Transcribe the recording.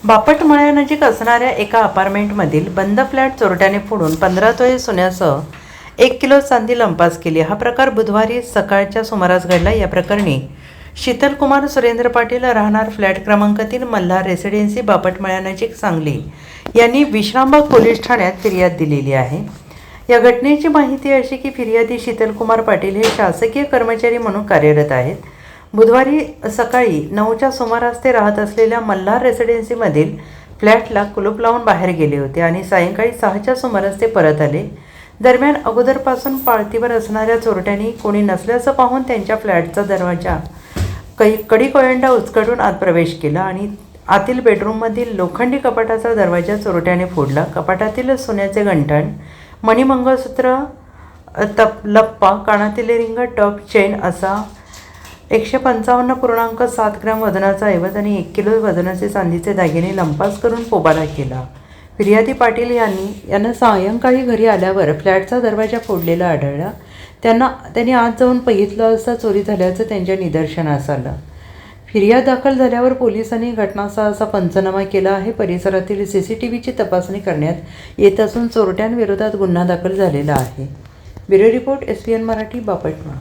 बापटमळ्यानजीक असणाऱ्या एका अपार्टमेंटमधील बंद फ्लॅट चोरट्याने फोडून 15 तोळे सोन्यासह 1 किलो चांदी लंपास केली। हा प्रकार बुधवारी सकाळच्या सुमारास घडला। या प्रकरणी शीतलकुमार सुरेंद्र पाटील राहणार फ्लॅट क्रमांक 3 मल्हार रेसिडेन्सी बापटमळ्यानजीक सांगली यांनी विश्रामबाग पोलीस ठाण्यात फिर्याद दिलेली आहे। या घटनेची माहिती अशी की फिर्यादी शीतलकुमार पाटील हे शासकीय कर्मचारी म्हणून कार्यरत आहेत। बुधवारी सकाळी 9च्या सुमारास ते राहत असलेल्या मल्हार रेसिडेन्सीमधील फ्लॅटला कुलूप लावून बाहेर गेले होते आणि सायंकाळी 6च्या सुमारास ते परत आले। दरम्यान अगोदरपासून पाळतीवर असणाऱ्या चोरट्यांनी कोणी नसल्याचं पाहून त्यांच्या फ्लॅटचा दरवाजा कडी कोयंडा उचकडून आत प्रवेश केला आणि आतील बेडरूममधील लोखंडी कपाटाचा दरवाजा चोरट्याने फोडला। कपाटातील सोन्याचे गंठण, मणिमंगळसूत्र, लप्पा, कानातील रिंग, टॉप चेन असा 155.7 ग्रॅम वजनाचा ऐवज आणि 1 किलो वजनाचे चांदीचे दागिने लंपास करून पोबारा केला। फिर्यादी पाटील यांना सायंकाळी घरी आल्यावर फ्लॅटचा दरवाजा फोडलेला आढळला। त्यांनी आत जाऊन बघितलं असता चोरी झाल्याचं त्यांच्या निदर्शनास आलं। फिर्याद दाखल झाल्यावर पोलिसांनी घटनास्थळाचा पंचनामा केला आहे। परिसरातील CCTVची तपासणी करण्यात येत असून चोरट्यांविरोधात गुन्हा दाखल झालेला आहे। Bureau report SBN Marathi बापटमळा।